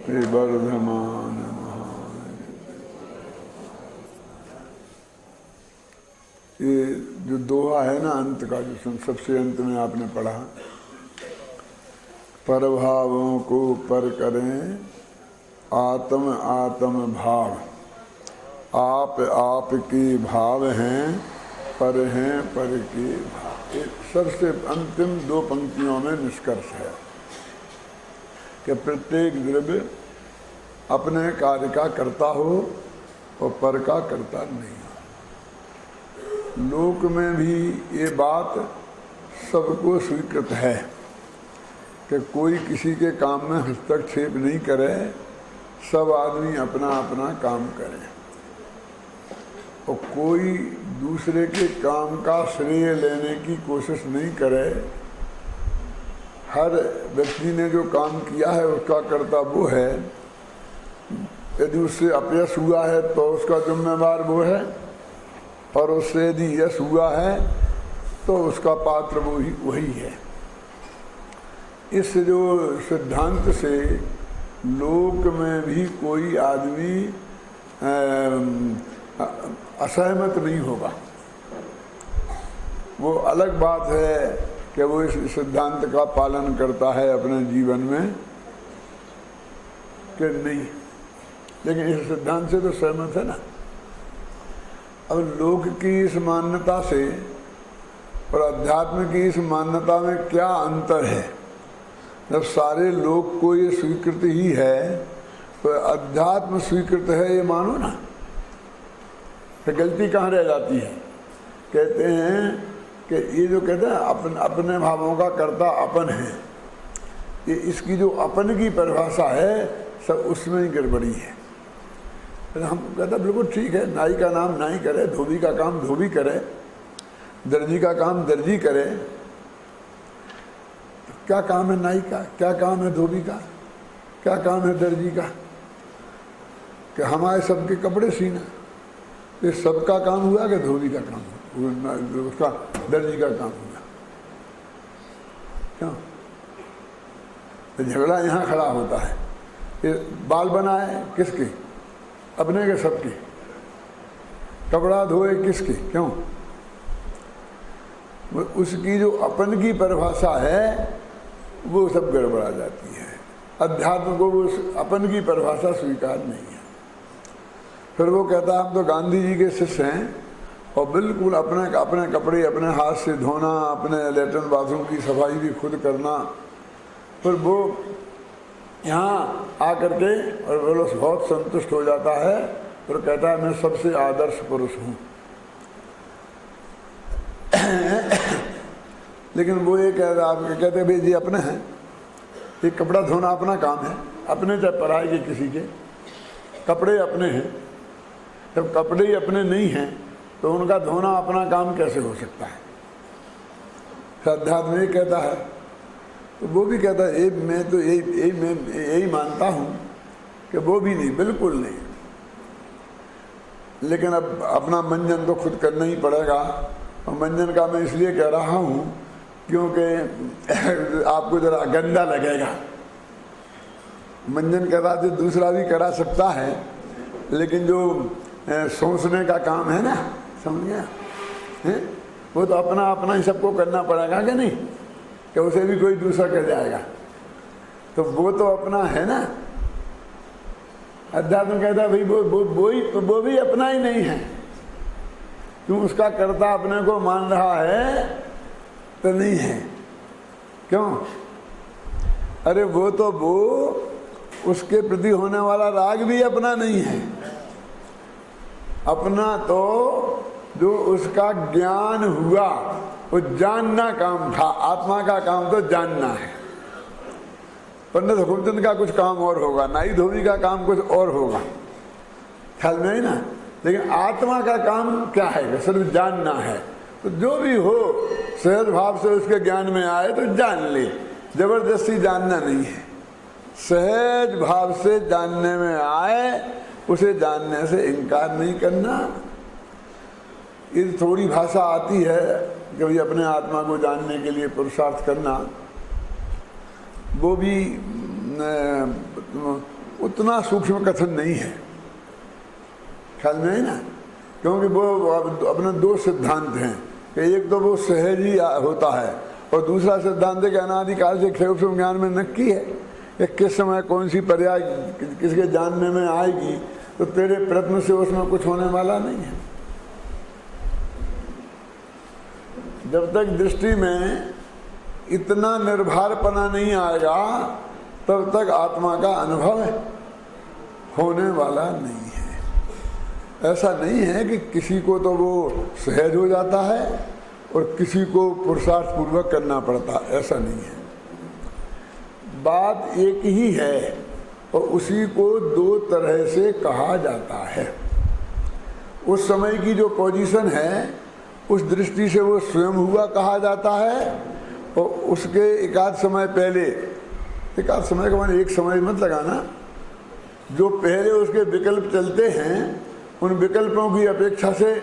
हे वर्धमान ये जो दोहा है ना अंत का, जो सबसे अंत में आपने पढ़ा, परभावों को पर करें आत्म आत्म भाव, आप के भाव हैं पर के भाव। ये सबसे अंतिम दो पंक्तियों में निष्कर्ष है कि प्रत्येक द्रव्य अपने कार्य का करता हो और पर का करता नहीं हो। लोक में भी ये बात सबको स्वीकृत है कि कोई किसी के काम में हस्तक्षेप नहीं करे, सब आदमी अपना अपना काम करें और कोई दूसरे के काम का श्रेय लेने की कोशिश नहीं करे। हर व्यक्ति ने जो काम किया है उसका कर्ता वो है, यदि उससे अपयश हुआ है तो उसका जिम्मेवार वो है, और उससे यदि यश हुआ है तो उसका पात्र वही है। इस जो सिद्धांत से लोक में भी कोई आदमी असहमत नहीं होगा। वो अलग बात है कि वो इस सिद्धांत का पालन करता है अपने जीवन में कि नहीं, लेकिन इस सिद्धांत से तो सहमत है ना। अब लोक की इस मान्यता से और अध्यात्म की इस मान्यता में क्या अंतर है? जब सारे लोक को ये स्वीकृति ही है तो अध्यात्म स्वीकृत है ये मानो ना, तो गलती कहाँ रह जाती है? कहते हैं कि ये जो कहते हैं अपने भावों का कर्ता अपन है, ये इसकी जो अपन की परिभाषा है सब उसमें ही गड़बड़ी है। हम कहते हैं बिल्कुल ठीक है, नाई का नाम नाई करे, धोबी का काम धोबी करे, दर्जी का काम दर्जी करे। तो क्या काम है नाई का, क्या काम है धोबी का, क्या काम है दर्जी का? कि हमारे सबके कपड़े सीना, ये सबका काम हुआ कि धोबी का काम हुआ, उसका दर्जी का काम हुआ? क्यों? तो झगड़ा यहाँ खड़ा होता है। ये बाल बनाए किसके? अपने के सबके। कपड़ा धोए किसके? क्यों? उसकी जो अपन की परिभाषा है वो सब गड़बड़ा जाती है। अध्यात्म को वो अपन की परिभाषा स्वीकार नहीं है। फिर वो कहता है हम तो गांधी जी के शिष्य हैं और बिल्कुल अपने कपड़े अपने हाथ से धोना, अपने लैट्रिन बाथरूम की सफाई भी खुद करना। फिर वो यहाँ आकर के और बहुत संतुष्ट हो जाता है और कहता है मैं सबसे आदर्श पुरुष हूँ। लेकिन वो ये कह रहा, आप कहते भाई जी अपने हैं, ये कपड़ा धोना अपना काम है, अपने चाहे पराए के किसी के, कपड़े अपने हैं। जब कपड़े ही अपने नहीं हैं तो उनका धोना अपना काम कैसे हो सकता है? अध्यात्म ये कहता है, तो वो भी कहता है मैं तो यही मानता हूँ कि वो भी नहीं, बिल्कुल नहीं। लेकिन अब अपना मंजन तो खुद करना ही पड़ेगा। और मंजन का मैं इसलिए कह रहा हूँ क्योंकि आपको जरा गंदा लगेगा। मंजन करा तो दूसरा भी करा सकता है, लेकिन जो सोचने का काम है ना, समझ गया है, वो तो अपना अपना ही सबको करना पड़ेगा कि नहीं, कि उसे भी कोई दूसरा कर जाएगा। तो वो तो अपना है ना। अध्यात्म कहता है भाई वो भी अपना ही नहीं है। क्यों? उसका कर्ता अपने को मान रहा है तो नहीं है। क्यों? अरे वो उसके प्रति होने वाला राग भी अपना नहीं है। अपना तो जो उसका ज्ञान हुआ वो जानना काम था। आत्मा का काम तो जानना है। पंडित हुकुमचंद का कुछ काम और होगा, नाई धोबी का काम कुछ और होगा, ख्याल में ही ना। लेकिन आत्मा का काम क्या है? सिर्फ जानना है। तो जो भी हो सहज भाव से उसके ज्ञान में आए तो जान ले, जबरदस्ती जानना नहीं है। सहज भाव से जानने में आए, उसे जानने से इनकार नहीं करना। ये थोड़ी भाषा आती है कि भाई अपने आत्मा को जानने के लिए पुरुषार्थ करना, वो भी उतना सूक्ष्म कथन नहीं है, ख्याल में है ना। क्योंकि वो अपने दो सिद्धांत हैं कि एक तो वो सहज ही होता है और दूसरा सिद्धांत है कि अनादिकाल से सूक्ष्म ज्ञान में नक्की है कि किस समय कौन सी पर्याय किसके जानने में आएगी, तो तेरे प्रश्न से उसमें कुछ होने वाला नहीं है। जब तक दृष्टि में इतना निर्भरपना नहीं आएगा तब तक आत्मा का अनुभव होने वाला नहीं है। ऐसा नहीं है कि किसी को तो वो सहज हो जाता है और किसी को पुरुषार्थ पूर्वक करना पड़ता, ऐसा नहीं है। बात एक ही है और उसी को दो तरह से कहा जाता है। उस समय की जो पोजीशन है उस दृष्टि से वो स्वयं हुआ कहा जाता है और उसके एकाध समय पहले, एकाध समय का माने एक समय मत लगाना, जो पहले उसके विकल्प चलते हैं उन विकल्पों की अपेक्षा से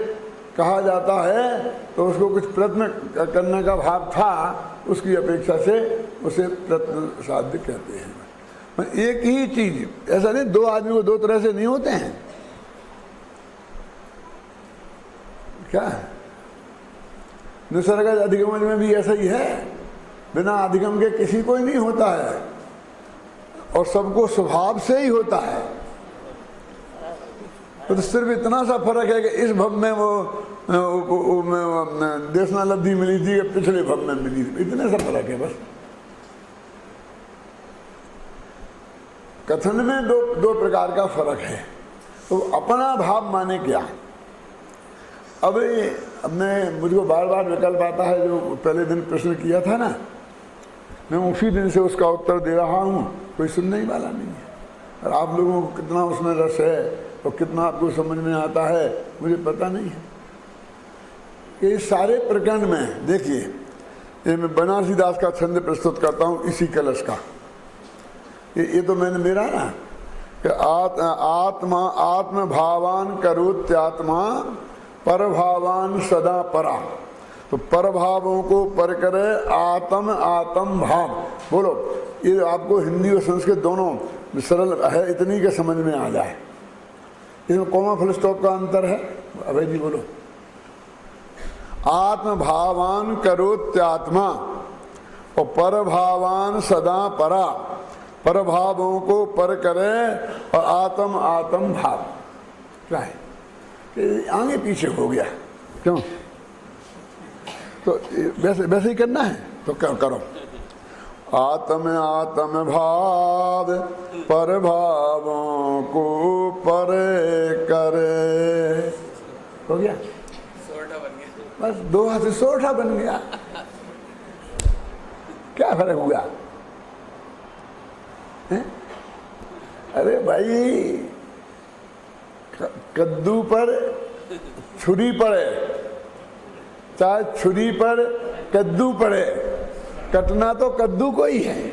कहा जाता है, तो उसको कुछ प्रयत्न करने का भाव था, उसकी अपेक्षा से उसे प्रयत्न साध्य कहते हैं। एक ही चीज, ऐसा नहीं दो आदमी को दो तरह से नहीं होते हैं। क्या निसर्ग अधिगम में भी ऐसा ही है, बिना अधिगम के किसी को ही नहीं होता है और सबको स्वभाव से ही होता है। तो सिर्फ इतना सा फर्क है कि इस भव में वो देशनालब्धि मिली थी, पिछले भव में मिली थी, इतने सा फर्क है बस। कथन में दो प्रकार का फर्क है। तो अपना भाव माने क्या? अब मैं मुझको बार बार विकल्प आता है, जो पहले दिन प्रश्न किया था ना, मैं उसी दिन से उसका उत्तर दे रहा हूँ, कोई सुनने ही वाला नहीं है। और आप लोगों को कितना उसमें रस है और कितना आपको समझ में आता है मुझे पता नहीं है। कि इस सारे प्रकरण में देखिए, ये मैं बनारसी दास का छंद प्रस्तुत करता हूँ इसी कलश का। ये तो मैंने मेरा ना कि आत्मा आत्म भावान करोत्यात्मा परभावान सदा परा। तो परभावों को पर करे आत्म आत्म भाव। बोलो, ये आपको हिंदी और संस्कृत दोनों सरल है, इतनी के समझ में आ जाए। इसमें कॉमा फुल स्टॉप का अंतर है। अभय जी बोलो। आत्म भावान करोत्यात्मा और परभावान सदा परा। परभावों को पर करे और आत्म आत्म भाव। क्या है? आगे पीछे हो गया क्यों? तो वैसे ही करना है तो करो। आत्म आत्म भाव पर भावों को परे करे। हो गया? सोरठा बन गया। बस दो हाथ से सोरठा बन गया। क्या फर्क हुआ है? अरे भाई, कद्दू पर छुरी पड़े, चाहे छुरी पर कद्दू पड़े, कटना तो कद्दू को ही है।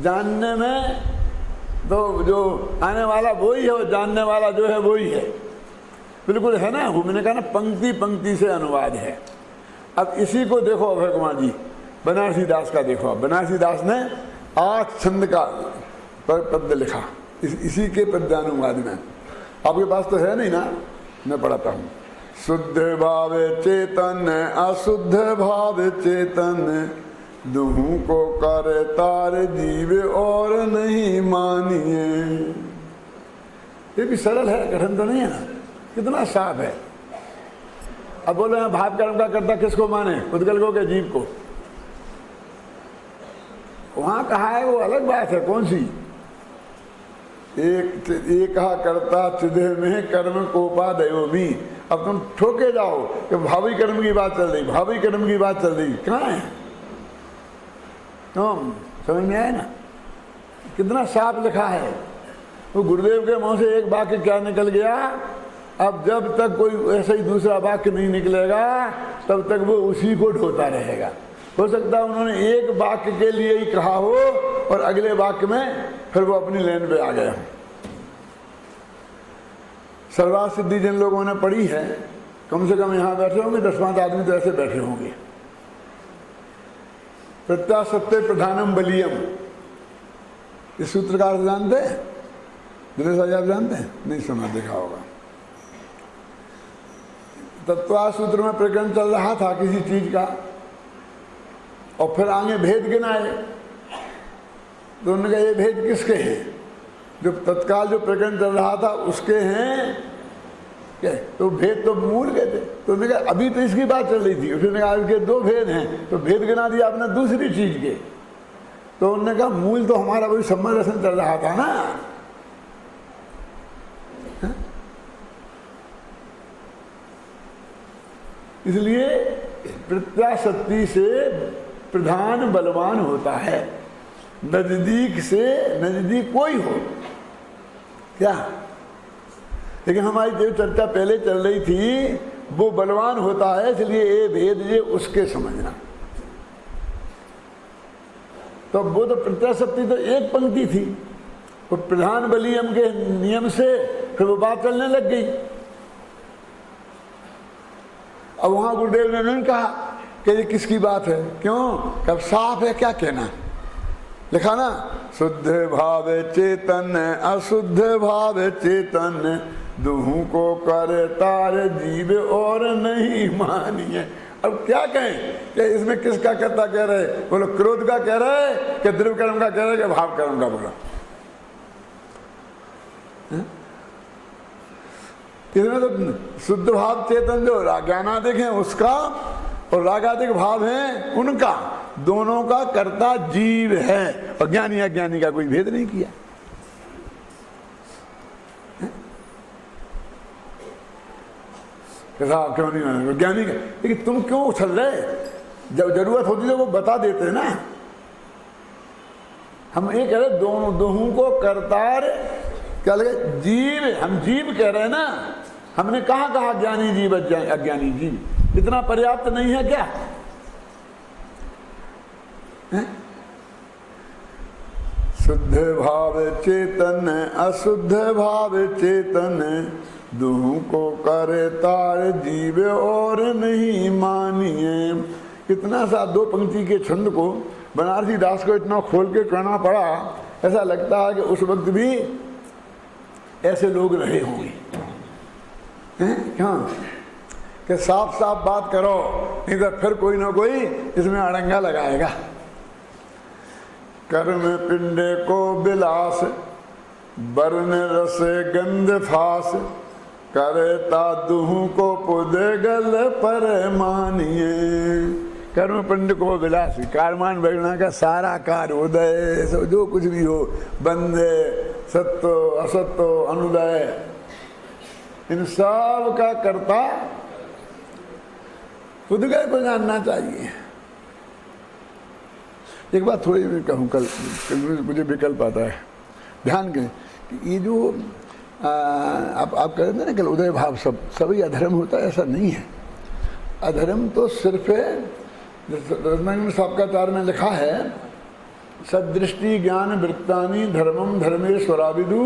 जानने में तो जो आने वाला वो ही है और जानने वाला जो है वो ही है। बिल्कुल है ना। मैंने कहा ना, पंक्ति पंक्ति से अनुवाद है। अब इसी को देखो अभय कुमार जी, बनारसी दास का देखो। बनारसी दास ने 8 छंद का पद्य लिखा इसी के पद्यानुवाद में। आपके पास तो है नहीं ना, मैं पढ़ाता हूँ। शुद्ध भाव चेतन अशुद्ध भाव चेतन, दुहू को कर तार जीव और नहीं मानिए। ये भी सरल है, कठिन तो नहीं है ना, कितना साफ है। अब बोले भाव कर्म का करता किसको माने, उद्गल को के जीव को? वहां कहा है वो अलग बात है। कौन सी? एक करता चिदे में कर्म कोपा दयोमी। अब तुम ठोके जाओ कि भावी कर्म की बात चल रही, भावी कर्म की बात चल रही, कहाँ है? तुम समझ में आए ना, कितना साफ लिखा है। वो गुरुदेव के मुंह से एक वाक्य क्या निकल गया। अब जब तक कोई ऐसा ही दूसरा वाक्य नहीं निकलेगा तब तक वो उसी को ढोता रहेगा। हो सकता है उन्होंने एक वाक्य के लिए ही कहा हो और अगले वाक्य में फिर वो अपनी लाइन पे आ गए हों। सर्वार्थ सिद्धि जिन लोगों ने पढ़ी है, कम से कम यहाँ बैठे होंगे 10-5 आदमी तो ऐसे बैठे होंगे। प्रत्यासत्य प्रधानम बलियम, इस सूत्र का अर्थ जानते हैं? दिनेश भाई आप जानते हैं? नहीं सुना, देखा होगा। तत्व सूत्र में प्रकरण चल रहा था किसी चीज का, और फिर आगे भेद गिनाए, तो उन्होंने कहा ये भेद किसके हैं? जो तत्काल जो प्रकरण चल रहा था उसके हैं क्या? तो भेद तो मूल के थे। तो उन्होंने कहा अभी तो इसकी बात चल रही थी, उसने कहा इसके दो भेद हैं, तो भेद गिना दिया आपने दूसरी चीज के। तो उन्होंने कहा मूल तो हमारा वही सम्मत दर्शन चल रहा था ना। इसलिए प्रत्याशक्ति से प्रधान बलवान होता है, नजदीक से नजदीक कोई हो क्या। लेकिन हमारी जो चर्चा पहले चल रही थी वो बलवान होता है, इसलिए ये भेद ये उसके समझना। तो वो तो प्रत्याशक्ति तो एक पंक्ति थी, वो प्रधान बलियम के नियम से फिर वो बात चलने लग गई। अब वहां गुरुदेव ने नहीं कहा कि ये किसकी बात है, क्यों? कब साफ है क्या कहना, लिखा ना, शुद्ध भाव चेतन अशुद्ध भाव चेतन दुहू को करे तार जीव और नहीं मानिए। अब क्या कहें कि इसमें किसका कर्ता कह रहे? बोलो क्रोध का कह रहे कि द्रव्य कर्म का कह रहे कि भाव कर्म का? बोलो इसमें तो शुद्ध भाव चेतन जो ज्ञानादिक है उसका और रागादिक भाव है उनका, दोनों का कर्ता जीव है, और ज्ञानी अज्ञानी का कोई भेद नहीं किया। क्यों नहीं माने ज्ञानी का? लेकिन तुम क्यों उछल रहे? जब जरूरत होती है वो बता देते ना। हम ये कह रहे दोनों को कर्तार क्या लगे? जीव, हम जीव कह रहे हैं ना। हमने कहा ज्ञानी जीव अज्ञानी जीव, इतना पर्याप्त नहीं है क्या? शुद्ध भाव चेतन अशुद्ध भाव चेतन दुहू को करे तार जीव और नहीं मानिए। इतना सा दो पंक्ति के छंद को बनारसी दास को इतना खोल के कहना पड़ा, ऐसा लगता है कि उस वक्त भी ऐसे लोग रहे होंगे। क्यों कि साफ साफ बात करो, नहीं तो फिर कोई ना कोई इसमें अड़ंगा लगाएगा। कर्म पिंडे को बिलास बरन रसे गंध फास करे ता दुहू को पुदे गल पर मानिए। कर्म पिंड को विलास, कारमान बैठना का सारा कार उदय जो कुछ भी हो, बंदे सत्य असत्य अनुदय, इन सब का कर्ता पुद्गल को जानना चाहिए। एक बात थोड़ी मैं कहूँ, कल मुझे विकल्प आता है, ध्यान करें कि ये जो आप कह रहे थे ना कल उदय भाव सभी अधर्म होता है, ऐसा नहीं है। अधर्म तो सिर्फ रत्नागिरी साबकाचार में लिखा है, सदृष्टि ज्ञान वृत्तानि धर्मम धर्मेश्वराविदु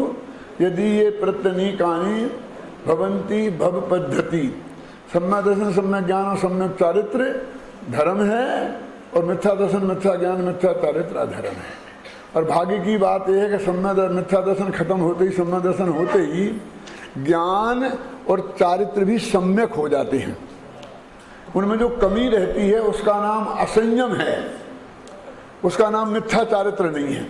यदि ये प्रत्यनीकानि भवंती भव पद्धति। सम्यक दर्शन सम्यक ज्ञान और सम्यक चारित्र धर्म है, और मिथ्या दर्शन मिथ्या ज्ञान मिथ्या चारित्र अधर्म है। और भाग्य की बात यह है कि सम्यक मिथ्या दर्शन खत्म होते ही, सम्यक दर्शन होते ही ज्ञान और चारित्र भी सम्यक हो जाते हैं। उनमें जो कमी रहती है उसका नाम असंयम है, उसका नाम मिथ्या चारित्र नहीं है।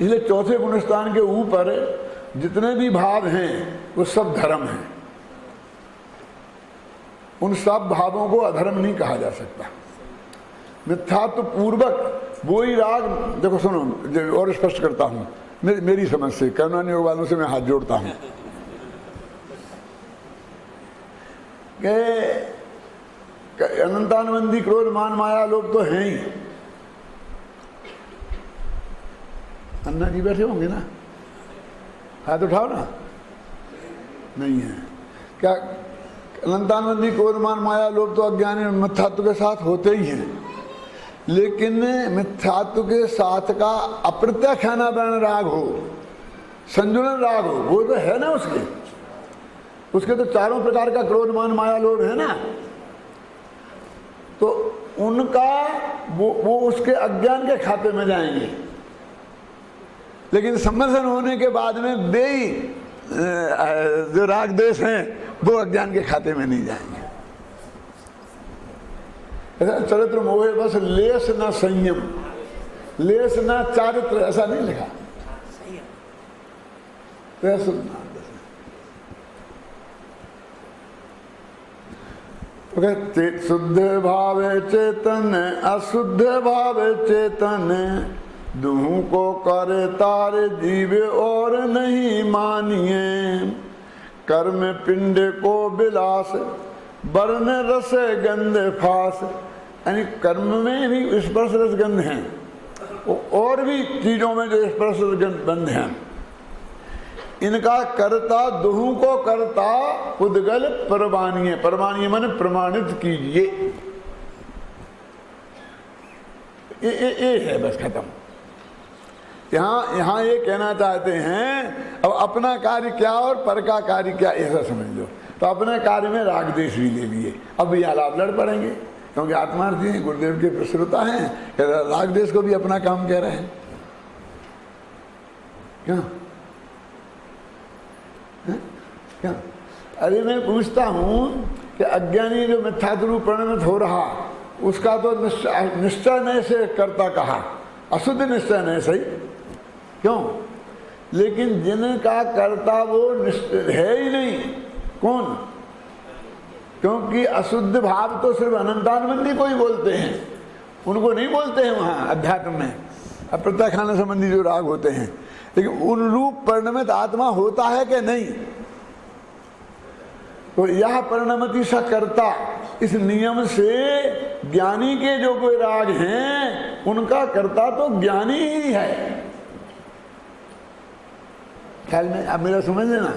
इसलिए चौथे गुणस्थान के ऊपर जितने भी भाव हैं वो सब धर्म हैं। उन सब भावों को अधर्म नहीं कहा जा सकता। मिथ्यात्व पूर्वक वही राग, देखो सुनो और स्पष्ट करता हूं मेरी समझ से, कर्मण्य योग वालों से मैं हाथ जोड़ता हूं कि अनंतानबंदी क्रोध मान माया लोग तो हैं ही। अन्ना जी बैठे होंगे ना, हाथ उठाओ ना। नहीं है क्या? अनंतानबंदी क्रोध मान माया लोग तो अज्ञानी मिथ्यात्व के साथ होते ही हैं, लेकिन मिथ्यात्व के साथ का अप्रत्यक्ष अनावरण राग हो, संजुलन राग हो, वो तो है ना उसके तो चारों प्रकार का क्रोध मान माया लोभ है ना। तो उनका वो उसके अज्ञान के खाते में जाएंगे। लेकिन समर्थन होने के बाद में वे जो राग देश हैं वो अज्ञान के खाते में नहीं जाएंगे। चरित्र मोहे बस लेस न संयम, लेस न चारित्र, ऐसा नहीं लिखा। शुद्ध भाव चेतन अशुद्ध भाव चेतन, दुहू को करे तार जीव और नहीं मानिए। कर्म पिंड को विलास वर्ण रस गंध फास, यानी कर्म में भी स्पर्श रस गंध हैं और भी चीजों में जो स्पर्श रस गंध हैं, इनका कर्ता दुहू को कर्ता उद्गल परवानिए, परवानिए माने प्रमाणित कीजिए। ये है बस खत्म। यहाँ ये कहना चाहते हैं अब अपना कार्य क्या और पर का कार्य क्या, ऐसा समझ लो। तो अपने कार्य में राग देश भी ले लिए, अब ये आलाप लड़ पड़ेंगे क्योंकि आत्मार्थी हैं, गुरुदेव के प्रसुरता हैं, राग देश को भी अपना काम कह रहे हैं। क्या क्या? अरे मैं पूछता हूँ कि अज्ञानी जो मिथ्यात्व परिणमित हो रहा, उसका तो निश्चय नहीं से कर्ता कहा, अशुद्ध निश्चय नहीं सही, क्यों? लेकिन जिनका कर्ता वो है ही नहीं, कौन? क्योंकि अशुद्ध भाव तो सिर्फ अनंतानुबंधी को ही बोलते हैं, उनको नहीं बोलते हैं वहाँ अध्यात्म में अप्रत्याख्यान संबंधी जो राग होते हैं। लेकिन उन रूप परिणमित आत्मा होता है कि नहीं? तो यह परिणमति सा कर्ता, इस नियम से ज्ञानी के जो कोई राग हैं उनका कर्ता तो ज्ञानी ही है। ख्याल में आप मेरा समझ लेना।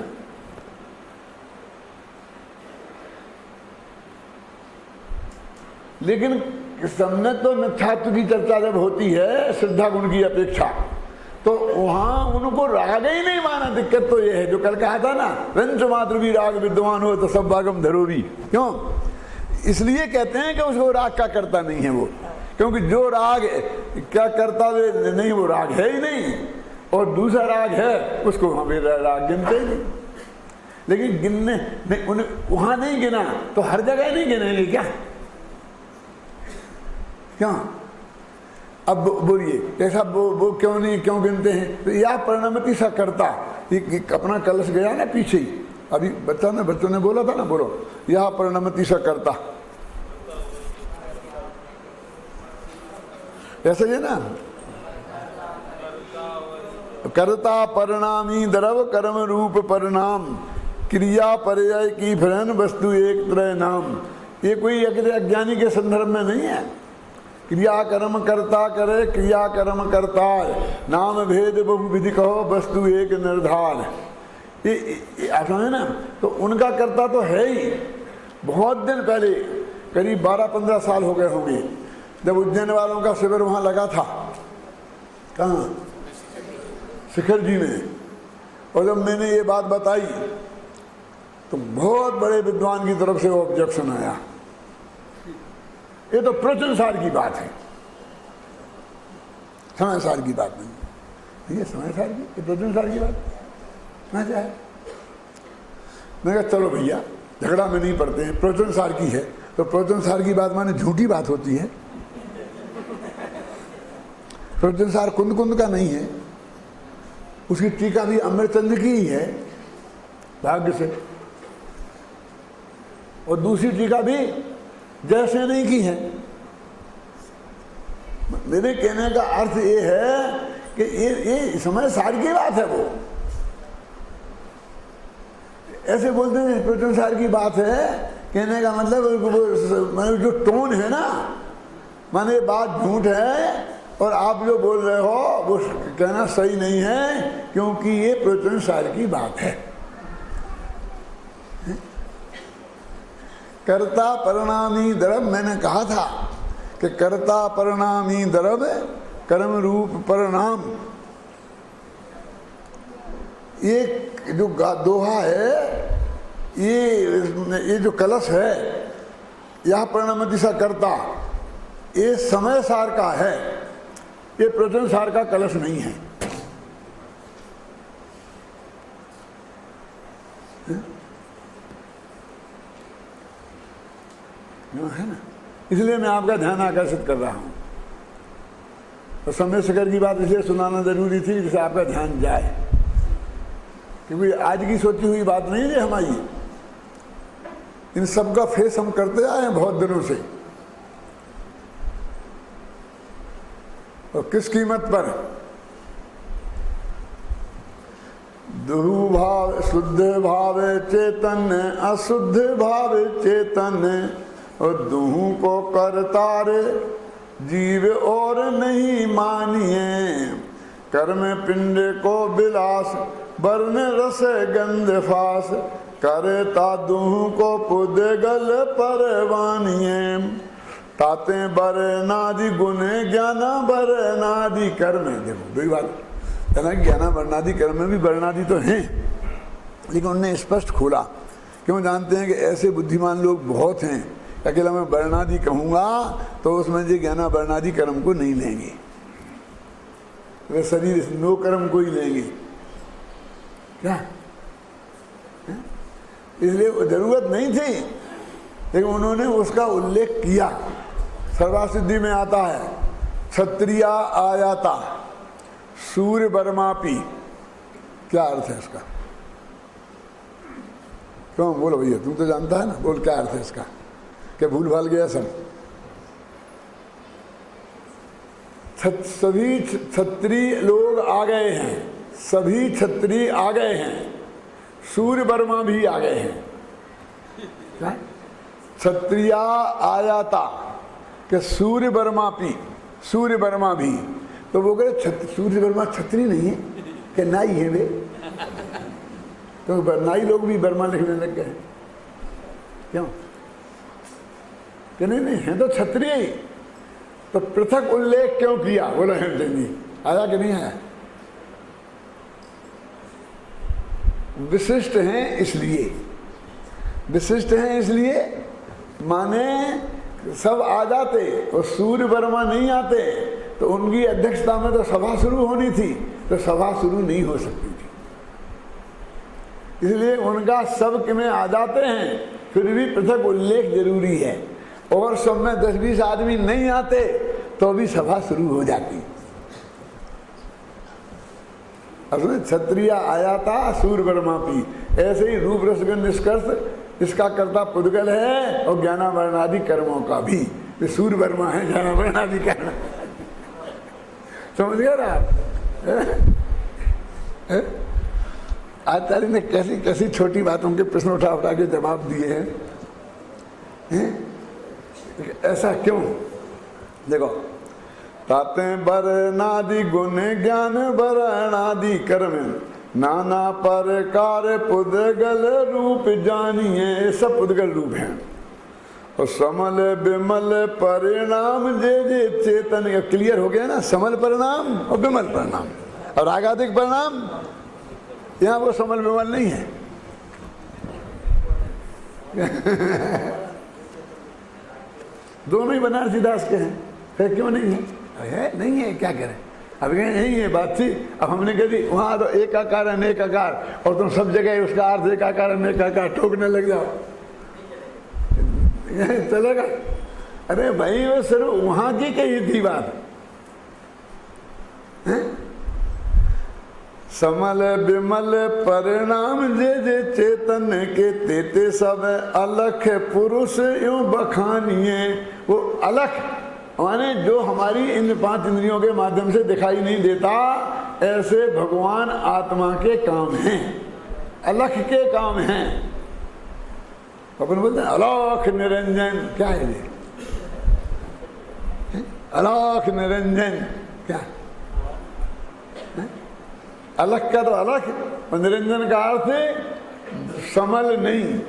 लेकिन सम्यक तो मिथ्यात्व की चर्चा जब होती है श्रद्धा गुण की अपेक्षा, तो वहां उनको राग ही नहीं माना। दिक्कत तो ये है जो कल कहा था ना, रंच मात्र भी राग विद्वान हो तो सब भागम धरो भी। क्यों? इसलिए कहते हैं कि उसको राग का करता नहीं है वो, क्योंकि जो राग क्या करता नहीं वो राग है ही नहीं, और दूसरा राग है उसको हमें राग गिनते ही नहीं। लेकिन गिनने नहीं, उन्हें वहां नहीं गिना तो हर जगह नहीं गिनेंगे क्या? क्या अब बोलिए कैसा वो क्यों नहीं, क्यों गिनते हैं? तो यह परिणमति सा करता, अपना कलश गया ना पीछे ही, अभी बच्चों ने बोला था ना, बोलो यह परिणमति सा करता, ऐसा ही ना। कर्ता परिणामी द्रव कर्म रूप परिणाम, क्रिया पर्याय की फलन वस्तु एक त्रय नाम। ये कोई अज्ञानी के संदर्भ में नहीं है। क्रिया कर्म करता करे, क्रिया कर्म करता नाम भेद बहुविधि कहो वस्तु एक निर्धार। ये ऐसा है ना, तो उनका कर्ता तो है ही। बहुत दिन पहले करीब 12-15 साल हो गए होंगे जब उज्जैन वालों का शिविर वहाँ लगा था। कहाँ? शिखर जी में। और जब मैंने ये बात बताई तो बहुत बड़े विद्वान की तरफ से ऑब्जेक्शन आया। ये तो प्रचुरसार की बात है, समयसार की बात नहीं। ये समयसार की, ये प्रचुरसार की बात समझ आए। मैं कहा चलो भैया झगड़ा में नहीं पड़ते हैं, प्रचुरसार की है तो प्रचुरसार की बात माने झूठी बात होती है। प्रचुरसार कुंद कुंद का नहीं है, उसकी टीका भी अमृतचंद की ही है भाग्य से, और दूसरी टीका भी जैसे नहीं की है। मेरे कहने का अर्थ ये है कि ये समय सार की बात है। वो ऐसे बोलते हैं प्रचुरसार की बात है, कहने का मतलब जो टोन है ना, माने बात झूठ है और आप जो बोल रहे हो वो कहना सही नहीं है, क्योंकि ये प्रचुरसार की बात है। कर्ता परिणामी द्रव, मैंने कहा था कि कर्ता परिणामी द्रव कर्म रूप परिणाम। ये जो दोहा है, ये जो कलश है, यह परिणामति सा कर्ता, ये समय सार का है, ये प्रचुर सार का कलश नहीं है। है ना? इसलिए मैं आपका ध्यान आकर्षित कर रहा हूं। तो समय शिखर की बात इसलिए सुनाना जरूरी थी जिससे आपका ध्यान जाए, क्योंकि आज की सोची हुई बात नहीं है हमारी। इन सब का फेस हम करते आए हैं बहुत दिनों से, और किस कीमत पर? दुभाव शुद्ध भाव चेतन, अशुद्ध भाव चेतन, और दूहों को करतारे जीव और नहीं मानिए। कर्म पिंड को विलास, वर्ण रस गंध फास, करे ता दूहों को पुदगल परवानिए। ताते बर नादि गुने ज्ञाना बर नादि कर्म। देखो दो ही बात है ना, ज्ञाना वर्णादि कर्म में भी वर्णादि तो हैं, लेकिन उन्होंने स्पष्ट खोला। क्यों? जानते हैं कि ऐसे बुद्धिमान लोग बहुत हैं, अकेला मैं वर्णादि कहूँगा तो उसमें जो ज्ञाना वर्णादि कर्म को नहीं लेंगे, वे शरीर नो कर्म को ही लेंगे। क्या? इसलिए जरूरत नहीं थी, लेकिन उन्होंने उसका उल्लेख किया। सर्वासिद्धि में आता है क्षत्रिया आयाता सूर्य वर्मापी। क्या अर्थ है इसका? क्यों बोलो भैया, तुम तो जानता है ना, बोल क्या अर्थ है इसका? क्या भूल भाल गया सब? सभी क्षत्रिय लोग आ गए हैं, सभी क्षत्रिय आ गए हैं, सूर्य वर्मा भी आ गए हैं। क्या? क्षत्रिया आयाता कि सूर्य वर्मा पी, सूर्य वर्मा भी। तो वो कहे सूर्य वर्मा क्षत्रिय नहीं है कि नाई है वे, तो नाई लोग भी वर्मा लिखने लग गए। क्यों? कि नहीं नहीं है तो क्षत्रिय। तो पृथक उल्लेख क्यों किया? बोला हेमचंद जी, आया कि नहीं आया? विशिष्ट हैं इसलिए, विशिष्ट हैं इसलिए माने सब आ जाते और सूर्य वर्मा नहीं आते तो उनकी अध्यक्षता में तो सभा शुरू होनी थी, तो सभा शुरू नहीं हो सकती थी। इसलिए उनका सब में आ जाते हैं, फिर भी पृथक उल्लेख जरूरी है। और सब में 10-20 आदमी नहीं आते तो भी सभा शुरू हो जाती। असल क्षत्रिय आया था सूर्य वर्मा पी। ऐसे ही रूप रसगन निष्कर्ष इसका कर्ता पुद्गल है और ज्ञाना वर्णादि कर्मों का भी सूर्य वर्मा है, ज्ञाना वर्णादि कर्म। समझ गए आप? आचार्य ने कैसी कैसी छोटी बातों के प्रश्न उठा उठा के जवाब दिए हैं। ऐसा क्यों? देखो, ताते वर्णादि गुण ज्ञान वर्णादि कर्म, नाना प्रकार पुद्गल रूप जानिए। सब पुद्गल रूप हैं। और समल विमल परिणाम जे जे चेतन। क्लियर हो गया ना? समल परिणाम और विमल परिणाम और आगाधिक परिणाम। यहाँ वो समल विमल नहीं है। दोनों ही बनारसी दास के हैं, फिर क्यों नहीं है? नहीं है, क्या करें? अब यही है बात थी। अब हमने कह दी वहाँ तो एक आकार अनेक आकार, और तुम सब जगह उसका अर्थ एक आकार अनेक आकार ठोकने लग जाओ, चलेगा? अरे भाई वो सिर्फ वहाँ की कही थी बात है? समल विमल परिणाम जे जे चेतन के तेते सब अलख पुरुष यूं बखानिए। वो अलख माने जो हमारी इन 5 इंद्रियों के माध्यम से दिखाई नहीं देता, ऐसे भगवान आत्मा के काम हैं, अलख के काम हैं। अपन बोलते हैं अलख निरंजन। क्या है ये? अलख निरंजन क्या? अलख का तो अलख, और निरंजन का अर्थ है समल नहीं।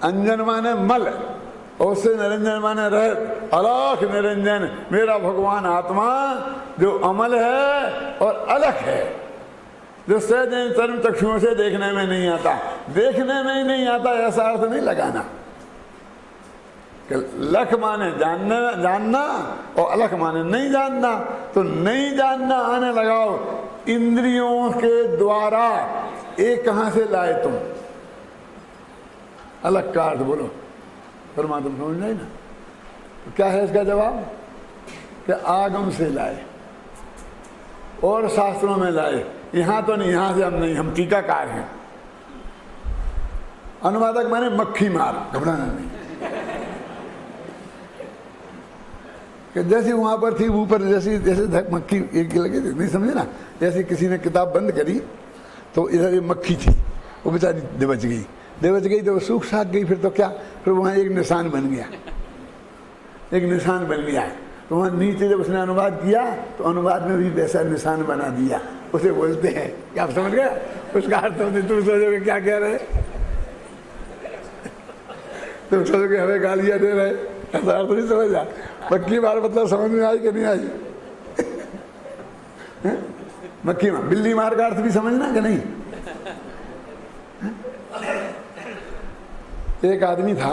अंजन माने मल, और उससे निरंजन माने रहित। अलख निरंजन मेरा भगवान आत्मा जो अमल है और अलख है, जो सहज चर्म चक्षुओं से देखने में नहीं आता। देखने में ही नहीं आता ऐसा अर्थ नहीं लगाना। लख माने जानना, जानना, और अलख माने नहीं जानना। तो नहीं जानना आने लगाओ। इंद्रियों के द्वारा एक कहाँ से लाए तुम? अलग का अर्थ बोलो, परमात्मा समझ नहीं ना। तो क्या है इसका जवाब? कि आगम से लाए और शास्त्रों में लाए। यहाँ तो नहीं, यहाँ से हम नहीं, हम टीकाकार हैं। अनुवादक माने मक्खी मार, घबराना नहीं। कि जैसी वहां पर थी ऊपर, जैसी जैसे मक्खी एक लगे थी, नहीं समझे ना? जैसे किसी ने किताब बंद करी तो इधर एक मक्खी थी, वो बेचारी दिवच गई तो वो सूख साख गई। फिर तो क्या, फिर वहाँ एक निशान बन गया, एक निशान बन गया। तो वहाँ नीचे जब उसने अनुवाद किया तो अनुवाद में भी वैसा निशान बना दिया। उसे बोलते हैं, क्या आप समझ गया? उसका अर्थ तुम सोचोगे क्या कह रहे, तुम सोचोगे हमें गालियाँ दे रहे, ऐसा अर्थ नहीं समझा। मक्खी मार मतलब समझ में आई कि नहीं आई? मक्खी मार, बिल्ली मार का अर्थ भी समझना कि नहीं? एक आदमी था,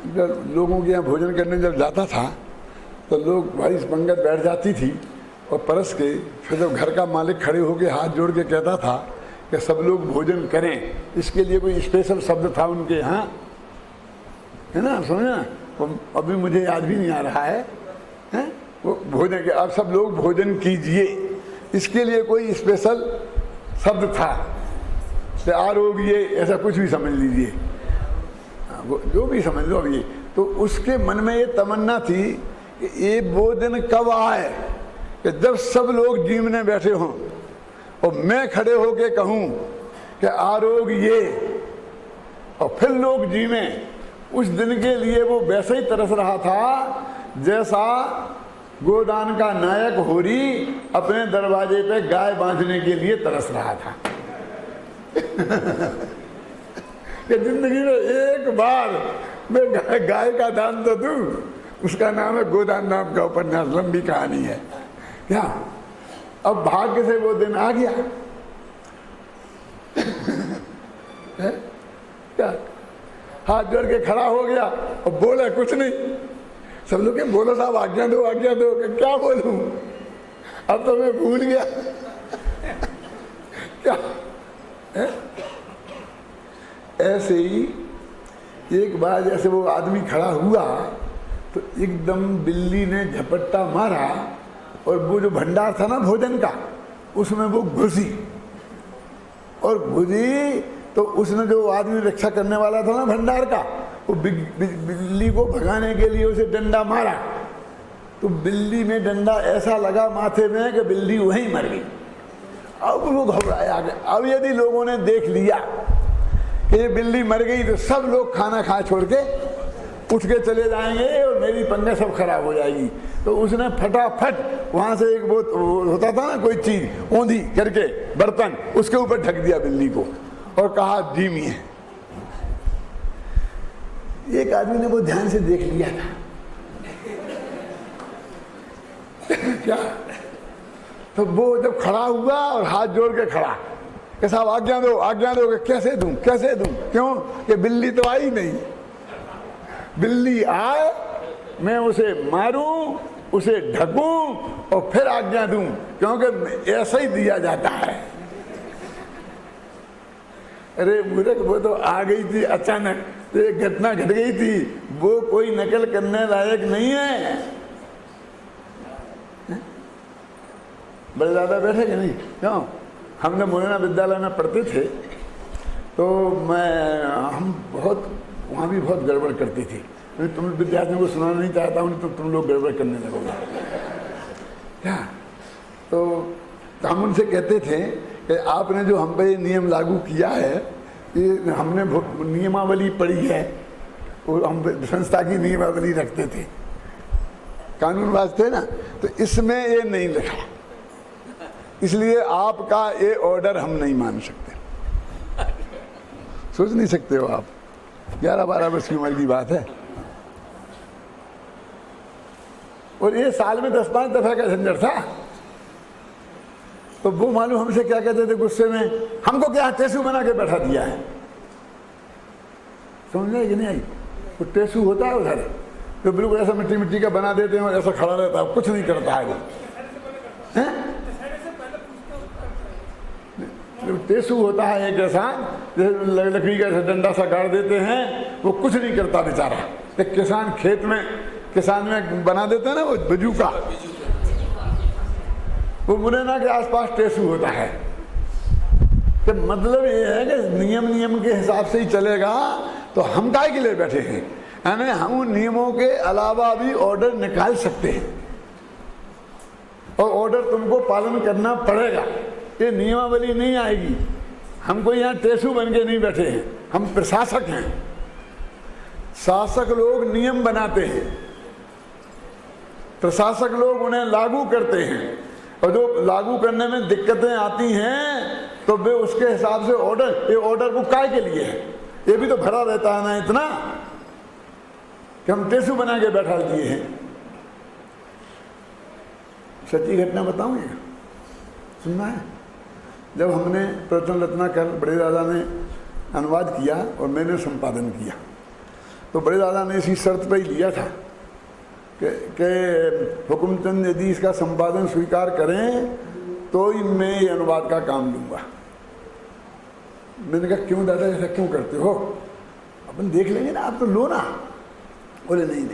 जब लोगों के यहाँ भोजन करने जब जाता था तो लोग भाई पंगत बैठ जाती थी और परस के फिर जब घर का मालिक खड़े होकर हाथ जोड़ के कहता था कि सब लोग भोजन करें, इसके लिए कोई स्पेशल शब्द था उनके यहाँ, है ना? समझना, अभी मुझे याद भी नहीं आ रहा है, वो भोजन के, अब सब लोग भोजन कीजिए, इसके लिए कोई स्पेशल शब्द था। तो आरोग्य ऐसा कुछ भी समझ लीजिए, जो भी समझ लो अब ये। तो उसके मन में ये तमन्ना थी कि ये वो दिन कब आए कि जब सब लोग जीवने बैठे हों और मैं खड़े होके कहूँ कि आरोग्य, और फिर लोग जीवें। उस दिन के लिए वो वैसे ही तरस रहा था जैसा गोदान का नायक होरी अपने दरवाजे पे गाय बांधने के लिए तरस रहा था। कि जिंदगी में एक बार मैं गाय का दान तो दूं, उसका नाम है गोदान नाम का उपन्यास, लंबी कहानी है क्या। अब भाग्य से वो दिन आ गया है? क्या हाथ जोड़ के खड़ा हो गया और बोला कुछ नहीं। सब लोग बोलो साहब आज्ञा दो, आज्ञा दो। क्या बोलूं, अब तो मैं भूल गया क्या है? ऐसे ही एक बार जैसे वो आदमी खड़ा हुआ तो एकदम बिल्ली ने झपट्टा मारा और वो जो भंडार था ना भोजन का, उसमें वो घुसी और घुसी तो उसने जो आदमी रक्षा करने वाला था ना भंडार का, वो बिल्ली को भगाने के लिए उसे डंडा मारा। तो बिल्ली में डंडा ऐसा लगा माथे में कि बिल्ली वहीं मर गई। अब वो घबराया। अब यदि लोगों ने देख लिया कि ये बिल्ली मर गई तो सब लोग खाना खा छोड़ के उठ के चले जाएंगे और मेरी पंगे सब खराब हो जाएगी। तो उसने फटाफट वहां से एक वो होता था ना कोई चीज औंधी करके बर्तन, उसके ऊपर ढक दिया बिल्ली को और कहा धीमी है। एक आदमी ने वो ध्यान से देख लिया था क्या। तो वो जब खड़ा हुआ और हाथ जोड़ के खड़ा कि साहब आज्ञा दो, आज्ञा दो। कि कैसे दूं, कैसे दूं? क्यों कि बिल्ली तो आई नहीं। बिल्ली आए, मैं उसे मारूं, उसे ढकूं और फिर आज्ञा दूं, क्योंकि ऐसा ही दिया जाता है। अरे मूर्ख, वो तो आ गई थी अचानक, तो एक घटना घट गई थी, वो कोई नकल करने लायक नहीं है। बड़े दादा बैठे कि नहीं? क्यों? हमने मोहना विद्यालय में पढ़ते थे तो हम बहुत वहाँ भी बहुत गड़बड़ करती थी। तुम विद्यार्थियों को सुनाना नहीं चाहता हूँ तो तुम लोग गड़बड़ करने लगोगे क्या। तो हम उनसे कहते थे कि आपने जो हम पे नियम लागू किया है, ये हमने नियमावली पढ़ी है, और हम संस्था की नियमावली रखते थे, कानून वास्ते ना, तो इसमें ये नहीं लिखा, इसलिए आपका ये ऑर्डर हम नहीं मान सकते। सोच नहीं सकते हो आप, 11-12 वर्ष की उम्र की बात है, और ये साल में 10-5 दफा का झंझट था। तो वो मालूम हमसे क्या कहते थे गुस्से में, हमको क्या टेसू बना के बैठा दिया है। समझ में कि नहीं आई? वो टेसू होता है उधर, तो बिल्कुल ऐसा मिट्टी मिट्टी का बना देते हैं और ऐसा खड़ा रहता है, कुछ नहीं करता है वो। टेसू होता है एक किसान, जैसे लकड़ी का डंडा सा गाड़ देते हैं, वो कुछ नहीं करता बेचारा। एक किसान खेत में, किसान में बना देते हैं ना वो बजूका, वो मुरैना के आसपास टेसू होता है। तो मतलब ये है कि नियम के हिसाब से ही चलेगा, तो हम काहे के लिए बैठे हैं? यानी हम नियमों के अलावा भी ऑर्डर निकाल सकते हैं, और ऑर्डर तुमको पालन करना पड़ेगा। ये नियमावली नहीं आएगी। हम कोई यहाँ टेसू बन के नहीं बैठे हैं, हम प्रशासक हैं। शासक लोग नियम बनाते हैं, प्रशासक लोग उन्हें लागू करते हैं, और जो लागू करने में दिक्कतें आती हैं तो वे उसके हिसाब से ऑर्डर, ये ऑर्डर बुक काय के लिए है? ये भी तो भरा रहता है ना इतना कि हम टेसू बना के बैठा दिए हैं। सच्ची घटना बताऊंगे, सुनना है? जब हमने प्रवचन रत्नाकर बड़े दादा ने अनुवाद किया और मैंने संपादन किया, तो बड़े दादा ने इसी शर्त पर ही लिया था कि हुकुमचंद यदि इसका संपादन स्वीकार करें तो ही मैं ये अनुवाद का काम लूँगा। मैंने कहा क्यों दादा, ऐसा क्यों करते हो? अपन देख लेंगे ना, आप तो लो ना। बोले नहीं,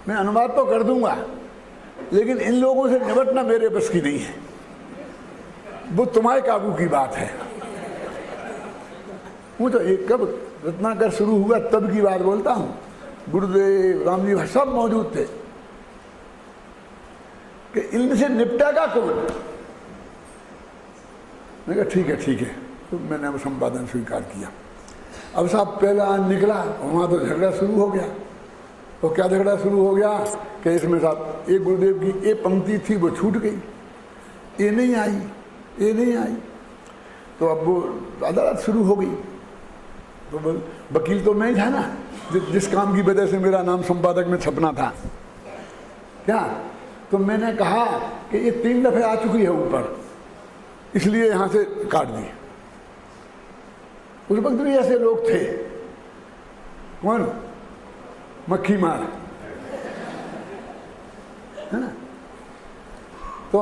मैं अनुवाद तो कर दूंगा, लेकिन इन लोगों से निपटना मेरे बस की नहीं है, वो तुम्हारे काबू की बात है। वो तो एक कब रत्नाकर शुरू हुआ तब की बात बोलता हूँ। गुरुदेव, रामजी सब मौजूद थे कि इनसे निपटेगा कौन? मैंने कहा ठीक है, तो मैंने वो संपादन स्वीकार किया। अब साहब पहला निकला, वहाँ तो झगड़ा शुरू हो गया। तो क्या झगड़ा शुरू हो गया कि इसमें साहब एक गुरुदेव की एक पंक्ति थी वो छूट गई, ये नहीं आई। तो अब वो अदालत शुरू हो गई। तो वकील तो मैं ही था ना, जिस काम की वजह से मेरा नाम संपादक में छपना था। क्या? तो मैंने कहा कि ये 3 दफे आ चुकी है ऊपर, इसलिए यहाँ से काट दी। उस वक्त भी ऐसे लोग थे, कौन? मक्खी मार, है ना? तो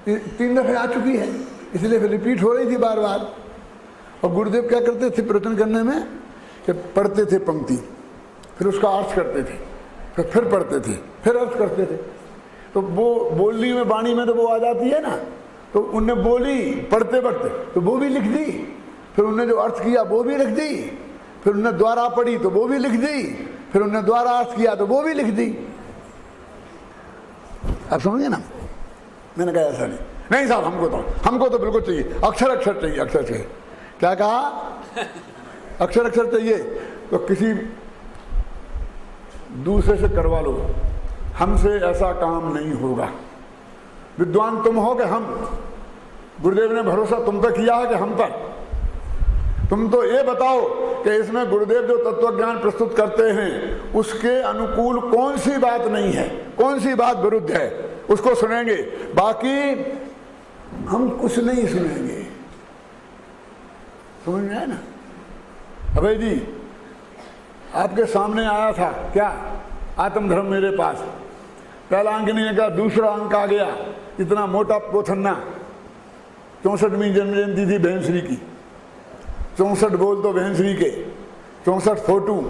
3 दफे आ चुकी है, इसलिए फिर रिपीट हो रही थी बार बार। और गुरुदेव क्या करते थे प्रवचन करने में कि पढ़ते थे पंक्ति, फिर उसका अर्थ करते थे, फिर पढ़ते थे, फिर अर्थ करते थे। तो वो बोलनी में, वाणी में तो वो आ जाती है ना, तो उनने बोली पढ़ते पढ़ते तो वो भी लिख दी, फिर उनने जो अर्थ किया वो भी लिख दी, फिर उनने द्वारा पढ़ी तो वो भी लिख दी, फिर उनने द्वारा अर्थ किया तो वो भी लिख दी। आप समझे ना? मैंने कहा ऐसा नहीं साहब, हमको तो बिल्कुल चाहिए, अक्षर चाहिए। क्या कहा? अक्षर चाहिए। तो किसी दूसरे से करवा लो, हमसे ऐसा काम नहीं होगा। विद्वान तुम हो कि हम? गुरुदेव ने भरोसा तुम पर किया है कि हम पर? तुम तो ये बताओ कि इसमें गुरुदेव जो तत्वज्ञान प्रस्तुत करते हैं उसके अनुकूल कौन सी बात नहीं है, कौन सी बात विरुद्ध है, उसको सुनेंगे, बाकी हम कुछ नहीं सुनेंगे। समझ में आया ना? अभय जी आपके सामने आया था क्या? आत्मधर्म मेरे पास, पहला अंक नहीं का, दूसरा अंक आ गया, इतना मोटा पोथन्ना, 64वीं जन्म जयंती थी बहन श्री की, 64 बोल तो बहन श्री के, 64 फोटो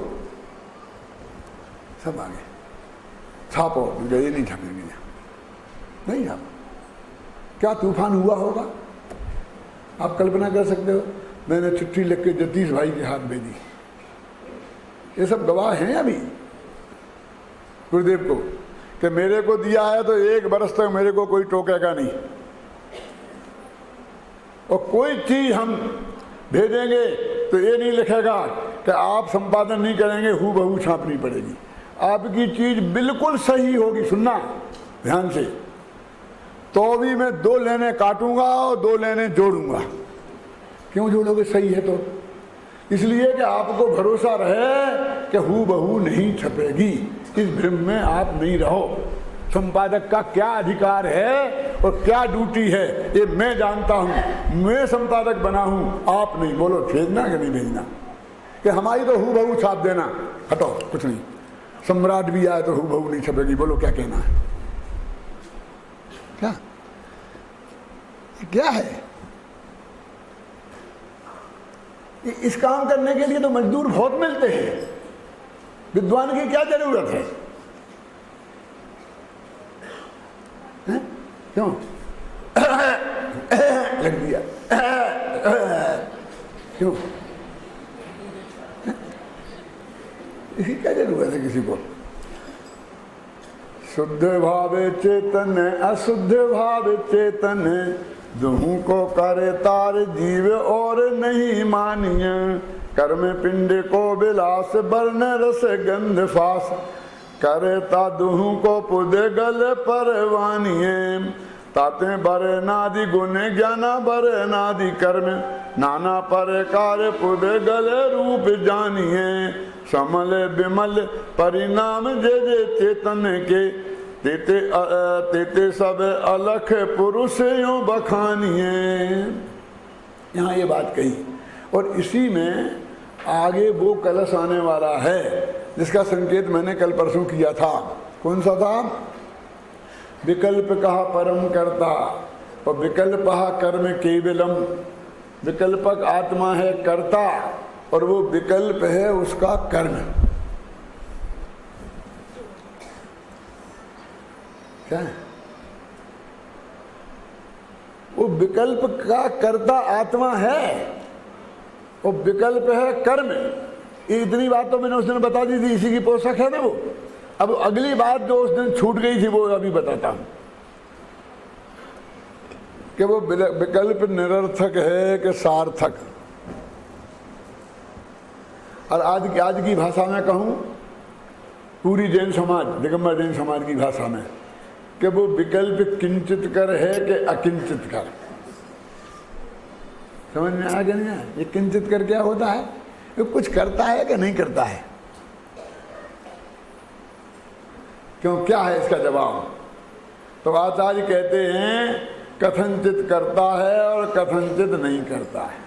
सब आ गए। छापो, ये नहीं छापेंगे, नहीं छापो। क्या तूफान हुआ होगा आप कल्पना कर सकते हो? मैंने चिट्ठी लिख के जतीश भाई के हाथ भेजी, ये सब गवाह हैं अभी गुरुदेव को, कि मेरे को दिया है तो 1 बरस तक मेरे को कोई टोकेगा नहीं, और कोई चीज हम भेजेंगे तो ये नहीं लिखेगा कि आप संपादन नहीं करेंगे, हूबहू छापनी पड़ेगी। आपकी चीज बिल्कुल सही होगी, सुनना ध्यान से, तो भी मैं 2 लेने काटूंगा और 2 लेने जोड़ूंगा। क्यों जोड़ोगे? सही है तो। इसलिए कि आपको भरोसा रहे कि हूबहू नहीं छपेगी, इस भ्रम में आप नहीं रहो। संपादक का क्या अधिकार है और क्या ड्यूटी है ये मैं जानता हूं, मैं संपादक बना हूं, आप नहीं। बोलो भेजना कि नहीं भेजना? कि हमारी तो हूबहू छाप देना, हटो कुछ नहीं। सम्राट भी आए तो हूबहू नहीं छपेगी, बोलो क्या कहना है? क्या है? इस काम करने के लिए तो मजदूर बहुत मिलते हैं, विद्वान की क्या जरूरत है? क्यों लग दिया? क्यों? इसकी क्या जरूरत है किसी को? शुद्ध भावे चेतन अशुद्ध भावे चेतन, दुहू को करे तार जीव और नहीं मानिय। कर्म पिंड को विलास वर्ण रस गंध फास, करे ता दुहू को पुद गल परवानिये। ताते बरे नादि गुण ज्ञाना बरे नादि कर्म, नाना प्रकार पुद गल रूप जानिए। समल विमल परिणाम जे जे चेतन के, तेते तेते सब अलख पुरुष यूं बखानिए। यहाँ ये बात कही और इसी में आगे वो कलश आने वाला है जिसका संकेत मैंने कल परसों किया था। कौन सा था? विकल्प कहा परम करता और विकल्प कर्म केवलम। विकल्पक आत्मा है कर्ता और वो विकल्प है उसका कर्म। क्या है? वो विकल्प का कर्ता आत्मा है और विकल्प है कर्म। इतनी बात तो मैंने उस दिन बता दी थी, इसी की पोषक है ना वो। अब अगली बात जो उस दिन छूट गई थी वो अभी बताता हूं कि वो विकल्प निरर्थक है कि सार्थक। और आज की भाषा में कहूं, पूरी जैन समाज, दिगंबर जैन समाज की भाषा में, कि वो विकल्प किंचित कर है कि अकिंचित कर। समझ में आ गया? नहीं? ये किंचित कर क्या होता है? ये कुछ करता है कि नहीं करता है? क्यों, क्या है इसका जवाब? तो आचार्य कहते हैं कथनचित करता है और कथनचित नहीं करता है,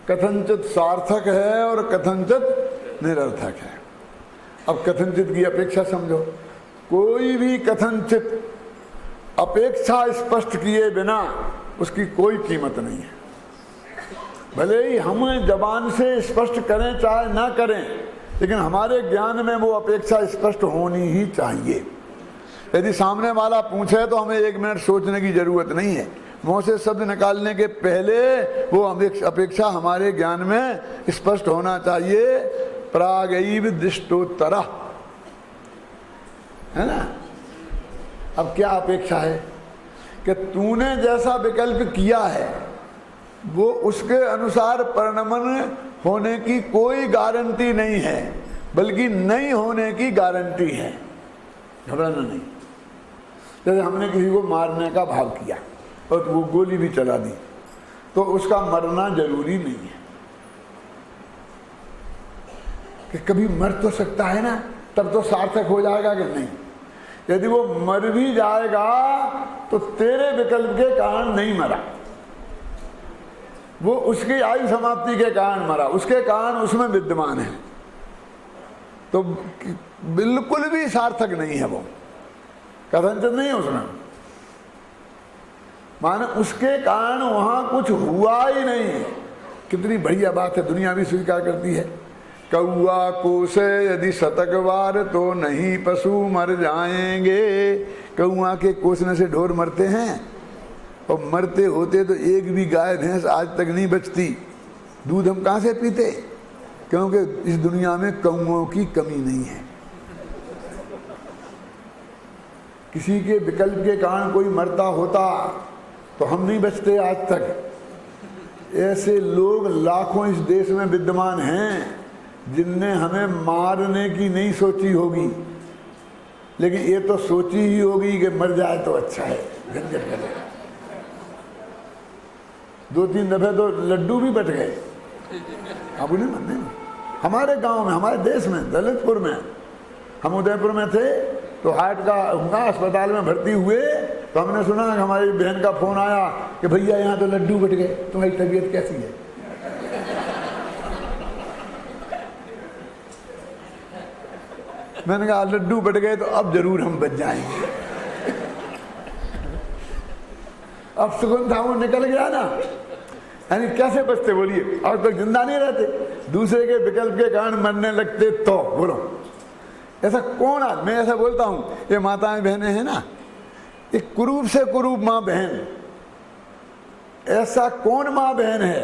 कथनचित सार्थक है और कथनचित निरर्थक है। अब कथनचित की अपेक्षा समझो, कोई भी कथनचित अपेक्षा स्पष्ट किए बिना उसकी कोई कीमत नहीं है। भले ही हम जबान से स्पष्ट करें चाहे ना करें, लेकिन हमारे ज्ञान में वो अपेक्षा स्पष्ट होनी ही चाहिए। यदि सामने वाला पूछे तो हमें 1 मिनट सोचने की जरूरत नहीं है, मुंह से शब्द निकालने के पहले वो अपेक्षा हमारे ज्ञान में स्पष्ट होना चाहिए। प्रागैव दिष्टोत्तर, है ना? अब क्या अपेक्षा है कि तूने जैसा विकल्प किया है वो उसके अनुसार परिणमन होने की कोई गारंटी नहीं है, बल्कि नहीं होने की गारंटी है। घबराना नहीं। जैसे हमने किसी को मारने का भाव किया और वो गोली भी चला दी, तो उसका मरना जरूरी नहीं है। कि कभी मर तो सकता है ना, तब तो सार्थक हो जाएगा कि नहीं? यदि वो मर भी जाएगा तो तेरे विकल्प के कारण नहीं मरा, वो उसकी आयु समाप्ति के कारण मरा, उसके कारण उसमें विद्यमान है, तो बिल्कुल भी सार्थक नहीं है। वो कथनचित नहीं है उसमें, माने उसके कारण वहां कुछ हुआ ही नहीं। कितनी बढ़िया बात है, दुनिया भी स्वीकार करती है। कौआ कोसे यदि शतकवार तो नहीं पशु मर जाएंगे। कौआ के कोसने से ढोर मरते हैं, और मरते होते तो एक भी गाय भैंस आज तक नहीं बचती। दूध हम कहाँ से पीते? क्योंकि इस दुनिया में कौओं की कमी नहीं है। किसी के विकल्प के कारण कोई मरता होता तो हम नहीं बचते आज तक। ऐसे लोग लाखों इस देश में विद्यमान हैं जिनने हमें मारने की नहीं सोची होगी, लेकिन ये तो सोची ही होगी कि मर जाए तो अच्छा है, झंझट करे। 2-3 दफे तो लड्डू भी बट गए। अब उन्हें मानने हमारे गांव में, हमारे देश में, दलितपुर में, हम उदयपुर में थे तो हार्ट का अस्पताल में भर्ती हुए तो हमने सुना कि हमारी बहन का फोन आया कि भैया यहाँ तो लड्डू बट गए, तुम्हारी तबीयत कैसी है? मैंने कहा लड्डू बट गए तो अब जरूर हम बच जाएंगे। अब सुगंध था वो निकल गया ना। यानी कैसे बचते बोलिए, और तक जिंदा नहीं रहते, दूसरे के विकल्प के कारण मरने लगते तो बोलो ऐसा कौन आदमी। मैं ऐसा बोलता हूँ, ये माताएं बहनें हैं ना, ये कुरूप से कुरूप माँ बहन, ऐसा कौन माँ बहन है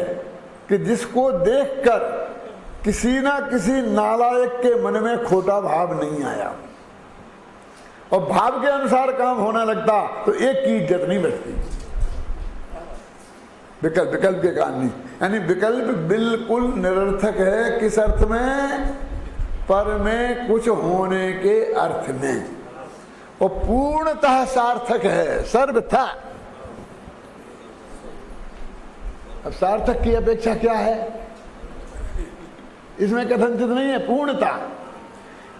कि जिसको देखकर किसी ना किसी नालायक के मन में खोटा भाव नहीं आया, और भाव के अनुसार काम होने लगता तो एक की इज्जत नहीं बचती। विकल्प के कारण नहीं, यानी विकल्प बिल्कुल निरर्थक है। किस अर्थ में? पर में कुछ होने के अर्थ में, और पूर्णतः सार्थक है, सर्वथा। अब सार्थक की अपेक्षा क्या है? इसमें कथनचित नहीं है, पूर्णता।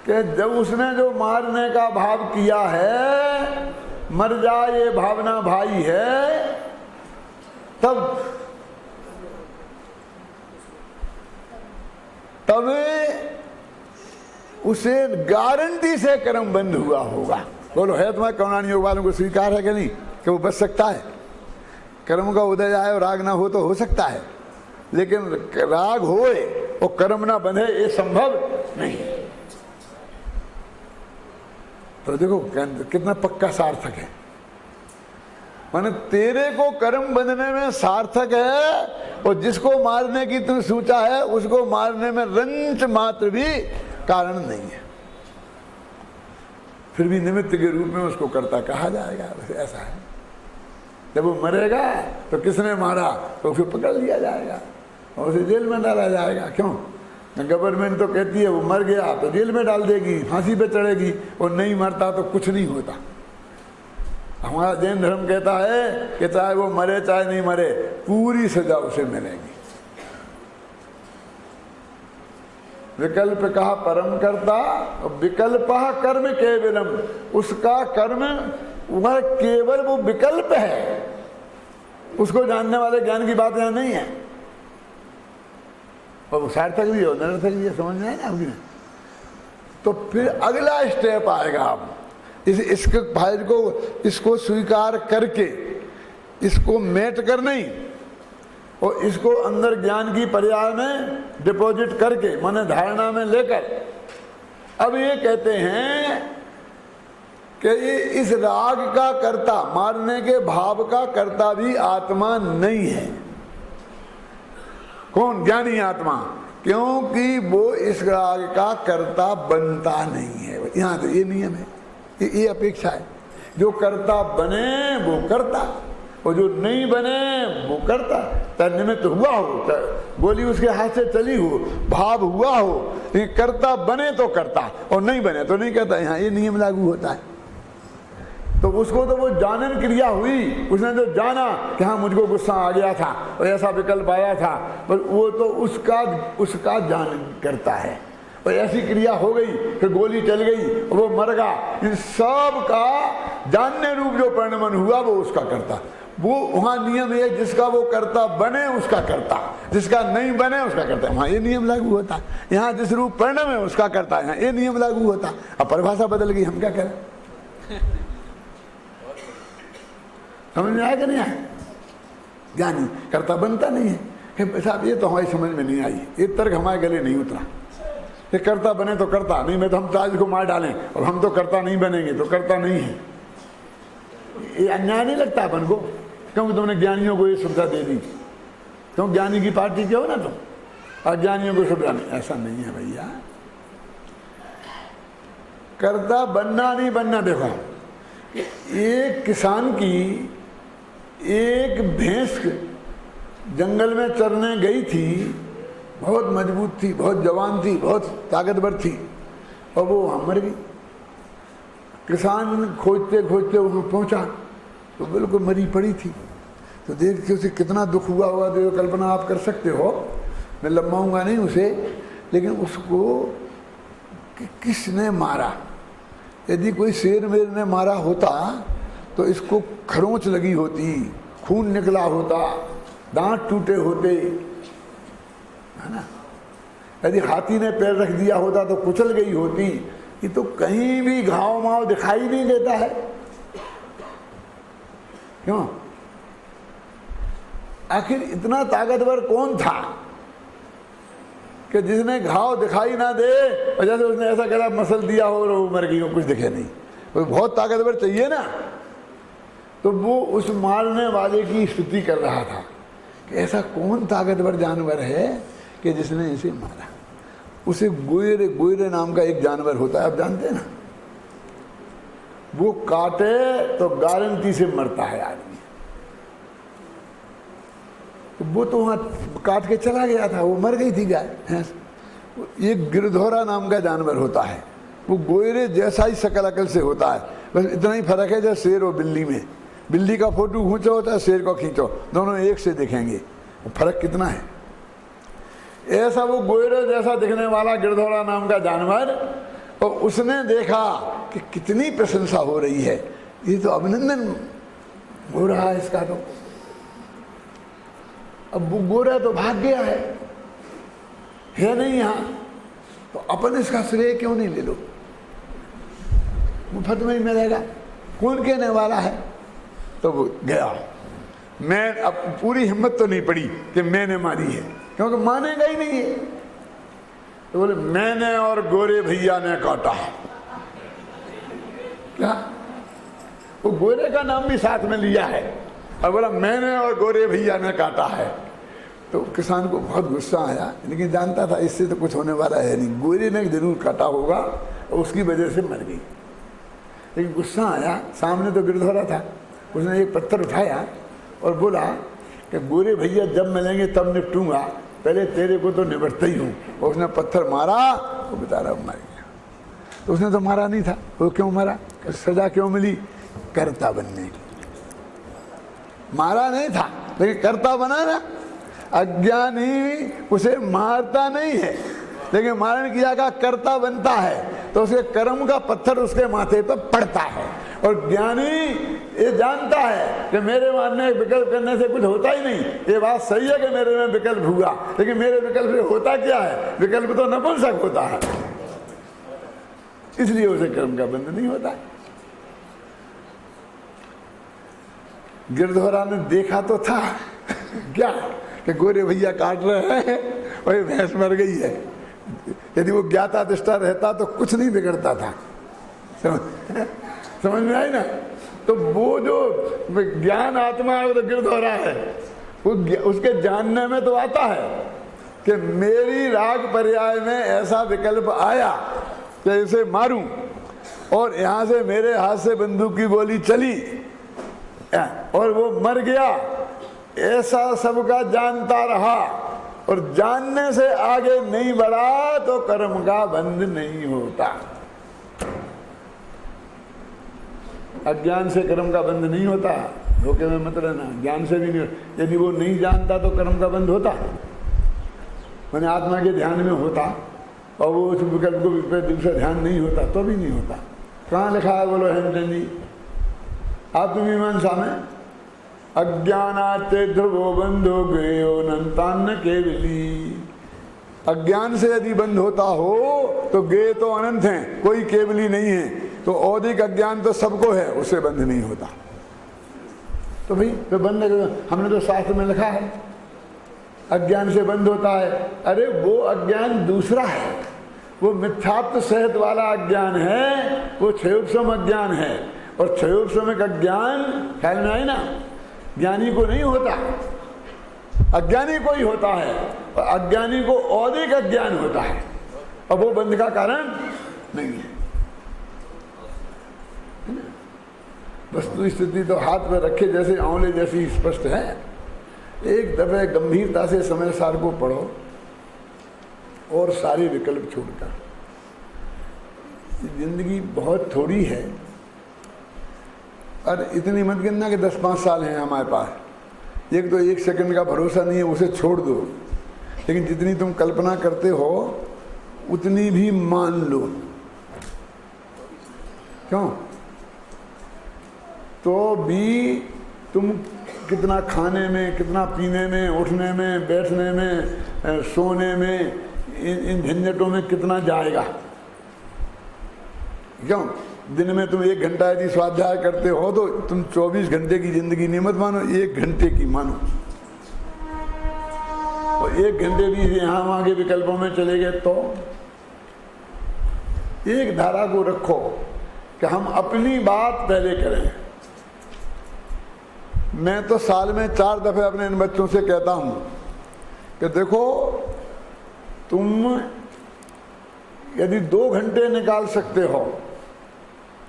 कि जब उसने जो मारने का भाव किया है, मर जाए ये भावना भाई है, तब उसे गारंटी से कर्म बंद हुआ होगा। बोलो है तुम्हारे करुणान योग वालों को स्वीकार है कि नहीं कि वो बच सकता है? कर्म का उदय आए और राग ना हो तो हो सकता है, लेकिन राग होए और कर्म ना बंधे ये संभव नहीं। तो देखो कितना पक्का सार्थक है। माने तेरे को कर्म बंधने में सार्थक है, और जिसको मारने की तू सोचा है उसको मारने में रंच मात्र भी कारण नहीं है। फिर भी निमित्त के रूप में उसको कर्ता कहा जाएगा। ऐसा है, जब वो मरेगा तो किसने मारा तो उसे पकड़ लिया जाएगा और उसे जेल में डाला जाएगा। क्यों? गवर्नमेंट तो कहती है वो मर गया तो जेल में डाल देगी, फांसी पे चढ़ेगी, और नहीं मरता तो कुछ नहीं होता। हमारा जैन धर्म कहता है कि चाहे वो मरे चाहे नहीं मरे, पूरी सजा उसे मिलेगी। विकल्प कहा परम कर्ता, विकल्प कर्म केवलम, उसका कर्म वह केवल वो विकल्प है, उसको जानने वाले ज्ञान की बात यहाँ नहीं है। और वो सार्थक भी हो निरर्थक भी है, समझ में आए ना आपकी? तो फिर अगला स्टेप आएगा। आप इसके भाई को इसको स्वीकार करके इसको मेट कर नहीं, और इसको अंदर ज्ञान की पर्याय में डिपॉजिट करके माने धारणा में लेकर, अब ये कहते हैं कि ये इस राग का कर्ता, मारने के भाव का कर्ता भी आत्मा नहीं है। कौन? ज्ञानी आत्मा, क्योंकि वो इस राग का कर्ता बनता नहीं है। यहाँ तो ये नियम है, ये अपेक्षा है। जो कर्ता बने वो कर्ता, और जो नहीं बने वो कर्ता। तन्निमित्त हुआ हो, गोली उसके हाथ से चली हो, भाव हुआ हो, लेकिन कर्ता बने तो कर्ता और नहीं बने तो नहीं करता। यहाँ ये नियम लागू होता है। तो उसको तो वो जानन क्रिया हुई, उसने जो जाना कि हाँ मुझको गुस्सा आ गया था और ऐसा विकल्प आया था, पर वो तो उसका जान करता है। और ऐसी क्रिया हो गई कि गोली चल गई और वो मर गया, इन सब का जानने रूप जो परिणमन हुआ वो उसका करता। वो वहाँ नियम है, जिसका वो करता बने उसका करता, जिसका नहीं बने उसका करता। वहाँ ये नियम लागू होता है। यहाँ जिस रूप परिणम है उसका करता है, यहाँ ये नियम लागू होता। अब परिभाषा बदल गई, हम क्या करें? समझ में आया कि नहीं आया? ज्ञानी करता बनता नहीं है। साहब ये तो हमारी समझ में नहीं आई, ये तर्क हमारे गले नहीं उतरा। ये करता बने तो करता नहीं, मैं तो हम ताज को मार डालें और हम तो करता नहीं बनेंगे तो करता नहीं है। ये अन्याय नहीं लगता अपन को? क्योंकि तुमने ज्ञानियों को ये सुविधा दे दी, क्यों? ज्ञानी की पार्टी के हो ना तुम, अज्ञानियों को सुविधा नहीं। ऐसा नहीं है भैया, करता बनना नहीं बनना। देखो एक किसान की एक भैंस जंगल में चरने गई थी, बहुत मजबूत थी, बहुत जवान थी, बहुत ताकतवर थी, और वो वहाँ मर गई। किसान खोजते खोजते वहाँ पहुँचा तो बिल्कुल मरी पड़ी थी। तो देख के उसे कितना दुख हुआ होगा, जो कल्पना आप कर सकते हो। मैं लंबाऊंगा नहीं उसे, लेकिन उसको किसने मारा? यदि कोई शेर मेर ने मारा होता तो इसको खरोंच लगी होती, खून निकला होता, दांत टूटे होते, है ना। यदि हाथी ने पैर रख दिया होता तो कुचल गई होती। ये तो कहीं भी घाव माव दिखाई नहीं देता है। क्यों? आखिर इतना ताकतवर कौन था कि जिसने घाव दिखाई ना दे और जैसे उसने ऐसा गला मसल दिया हो और वो मर गई हो, कुछ दिखे नहीं। तो बहुत ताकतवर चाहिए ना। तो वो उस मारने वाले की स्तुति कर रहा था कि ऐसा कौन ताकतवर जानवर है कि जिसने इसे मारा। उसे गोयरे नाम का एक जानवर होता है, आप जानते हैं ना, वो काटे तो गारंटी से मरता है आदमी। तो वो तो वहां काट के चला गया था, वो मर गई थी गाय। एक गिरधौरा नाम का जानवर होता है, वो गोयरे जैसा ही शकल अकल से होता है, बस इतना ही फर्क है जैसे शेर और बिल्ली में। बिल्ली का फोटो खींचो होता है, शेर को खींचो, दोनों एक से दिखेंगे, फर्क कितना है। ऐसा वो गोयरे जैसा दिखने वाला गिरधौरा नाम का जानवर, और उसने देखा कि कितनी प्रशंसा हो रही है, ये तो अभिनंदन हो रहा है इसका। तो अब वो गोरा तो भाग गया है नहीं यहाँ, तो अपन इसका श्रेय क्यों नहीं ले लो, मुफ्त में ही मिलेगा, कौन कहने वाला है। तो वो गया। मैं अब पूरी हिम्मत तो नहीं पड़ी कि मैंने मारी है, क्योंकि मानेगा ही नहीं है। तो बोले मैंने और गोरे भैया ने काटा। क्या? वो गोरे का नाम भी साथ में लिया है और बोला मैंने और गोरे भैया ने काटा है। तो किसान को बहुत गुस्सा आया, लेकिन जानता था इससे तो कुछ होने वाला है नहीं, गोरे ने जरूर काटा होगा और उसकी वजह से मर गई। लेकिन गुस्सा आया, सामने तो गिरधौरा था, उसने एक पत्थर उठाया और बोला कि गोरे भैया जब मिलेंगे तब निपटूंगा, पहले तेरे को तो निपटता ही हूँ। और उसने पत्थर मारा तो बेचारा मर गया। तो उसने तो मारा नहीं था, वो क्यों मरा, सजा क्यों मिली, कर्ता बनने की। मारा नहीं था लेकिन कर्ता बना ना। अज्ञानी उसे मारता नहीं है, लेकिन मारने की जगह कर्ता बनता है, तो उसके कर्म का पत्थर उसके माथे पर पड़ता है। और ज्ञानी ये जानता है कि मेरे मारने विकल्प करने से कुछ होता ही नहीं। ये बात सही है कि मेरे में विकल्प हुआ, लेकिन मेरे विकल्प से होता क्या है, विकल्प तो नपुंसक होता है, इसलिए उसे कर्म का बंध नहीं होता। गिरधौरा ने देखा तो था क्या कि गोरे भैया काट रहे हैं और ये भैंस मर गई है। यदि वो ज्ञाता दृष्टा रहता तो कुछ नहीं बिगड़ता था। समझ में आई ना। तो वो जो ज्ञान आत्मा है वो तो गिरधौरा है, वो उसके जानने में तो आता है कि मेरी राग पर्याय में ऐसा विकल्प आया कि इसे मारूं, और यहां से मेरे हाथ से बंदूक की गोली चली और वो मर गया, ऐसा सबका जानता रहा और जानने से आगे नहीं बढ़ा तो कर्म का बंध नहीं होता। अज्ञान से कर्म का बंध नहीं होता, धोखे में मत रहना। ज्ञान से भी नहीं, यदि वो नहीं जानता तो कर्म का बंध होता, मैंने आत्मा के ध्यान में होता और वो उस विकल्प को पे दूसरा ध्यान नहीं होता तो भी नहीं होता। कहाँ लिखा है बोलो हेमचंद जी आत्ममीमांसा में, अज्ञानाते ध्रुवो बंधो गयो नंतान्न केवली। अज्ञान से यदि बंध होता हो तो गे तो अनंत हैं, कोई केवली नहीं है। तो औदिक अज्ञान तो सबको है, उससे बंध नहीं होता। तो भाई तो बंध, हमने तो शास्त्र में लिखा है अज्ञान से बंध होता है। अरे वो अज्ञान दूसरा है, वो मिथ्यात्व सहित वाला अज्ञान है, वो क्षयोपशम अज्ञान है। और क्षयोपशमिक अज्ञान ख्याल में आई ना, ज्ञानी को नहीं होता, अज्ञानी को ही होता है। और अज्ञानी को औदिक अज्ञान होता है और वो बंध का कारण नहीं है। वस्तु स्थिति तो हाथ में रखे जैसे आंवले जैसी स्पष्ट है। एक दफे गंभीरता से समय सार को पढ़ो और सारे विकल्प छोड़कर। जिंदगी बहुत थोड़ी है और इतनी मत गिनना कि 10-5 साल हैं हमारे पास। एक तो 1 सेकंड का भरोसा नहीं है, उसे छोड़ दो। लेकिन जितनी तुम कल्पना करते हो उतनी भी मान लो। क्यों? तो भी तुम कितना खाने में, कितना पीने में, उठने में, बैठने में, सोने में, इन झंझटों में कितना जाएगा। क्यों? दिन में तुम 1 घंटा यदि स्वाध्याय करते हो तो तुम 24 घंटे की जिंदगी नहीं मत मानो, 1 घंटे की मानो। 1 घंटे भी यहाँ वहाँ के विकल्पों में चले गए तो एक धारा को रखो कि हम अपनी बात पहले करें। मैं तो साल में 4 दफे अपने इन बच्चों से कहता हूं कि देखो, तुम यदि 2 घंटे निकाल सकते हो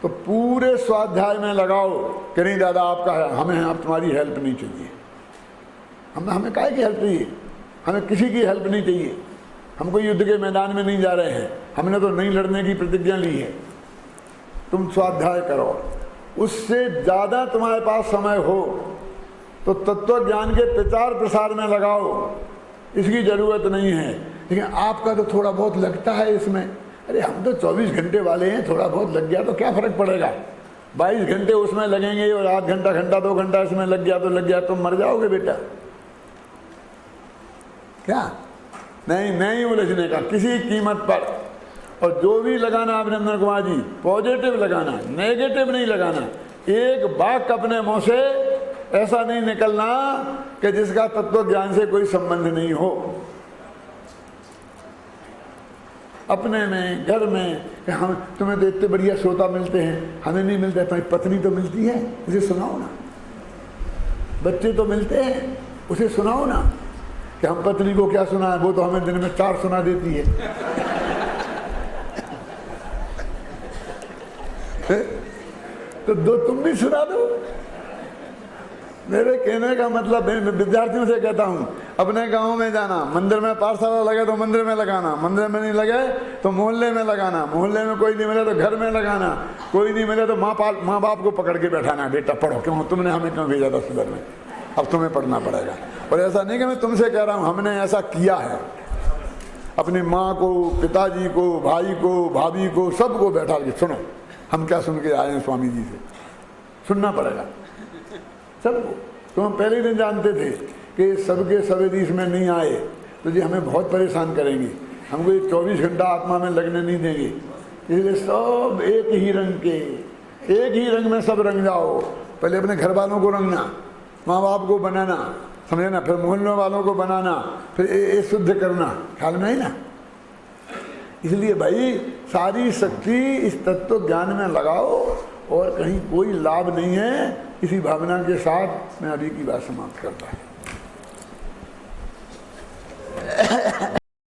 तो पूरे स्वाध्याय में लगाओ कि नहीं दादा आपका है, हमें आप तुम्हारी हेल्प नहीं चाहिए। हमें काहे की हेल्प चाहिए? हमें किसी की हेल्प नहीं चाहिए। हम कोई युद्ध के मैदान में नहीं जा रहे हैं, हमने तो नहीं लड़ने की प्रतिज्ञा ली है। तुम स्वाध्याय करो, उससे ज़्यादा तुम्हारे पास समय हो तो तत्व ज्ञान के प्रचार प्रसार में लगाओ, इसकी ज़रूरत नहीं है। लेकिन आपका तो थोड़ा बहुत लगता है इसमें। अरे हम तो 24 घंटे वाले हैं, थोड़ा बहुत लग गया तो क्या फ़र्क पड़ेगा? 22 घंटे उसमें लगेंगे और आध घंटा 2 घंटा इसमें लग गया तो लग गया, तुम मर जाओगे बेटा। क्या नहीं उलझने का किसी कीमत पर। और जो भी लगाना अभिनंदन कुमार जी, पॉजिटिव लगाना, नेगेटिव नहीं लगाना। एक वाक्य अपने मुंह से ऐसा नहीं निकलना कि जिसका तत्व ज्ञान से कोई संबंध नहीं हो। अपने में, घर में, हम तुम्हें तो इतने बढ़िया श्रोता मिलते हैं, हमें नहीं मिलते। तुम्हारी पत्नी तो मिलती है, उसे सुनाओ ना। बच्चे तो मिलते हैं, उसे सुनाओ ना। कि हम पत्नी को क्या सुना है, वो तो हमें दिन में 4 सुना देती है। तो 2 तुम भी सुना दो। मेरे कहने का मतलब है, मैं विद्यार्थियों से कहता हूँ, अपने गांव में जाना, मंदिर में पाठशाला लगे तो मंदिर में लगाना, मंदिर में नहीं लगे तो मोहल्ले में लगाना, मोहल्ले में कोई नहीं मिले तो घर में लगाना, कोई नहीं मिले तो माँ बाप को पकड़ के बैठाना, बेटा पढ़ो, क्यों तुमने हमें क्यों भेजा था सुबह में, अब तुम्हें पढ़ना पड़ेगा। और ऐसा नहीं कि मैं तुमसे कह रहा हूँ, हमने ऐसा किया है। अपनी माँ को, पिताजी को, भाई को, भाभी को, सबको बैठा के सुनो, हम क्या सुन के आए हैं स्वामी जी से, सुनना पड़ेगा सबको। तो हम पहले दिन जानते थे कि सबके सवेदीस में नहीं आए तो जी हमें बहुत परेशान करेंगे, हमको ये 24 घंटा आत्मा में लगने नहीं देंगे। इसलिए सब एक ही रंग के, एक ही रंग में सब रंग जाओ। पहले अपने घर वालों को रंगना, माँ बाप को बनाना, समझे ना, फिर मोहल्ले वालों को बनाना, फिर ये शुद्ध करना, ख्याल में है ना। इसलिए भाई सारी शक्ति इस तत्व ज्ञान में लगाओ और कहीं कोई लाभ नहीं है। इसी भावना के साथ मैं अभी की बात समाप्त करता हूँ।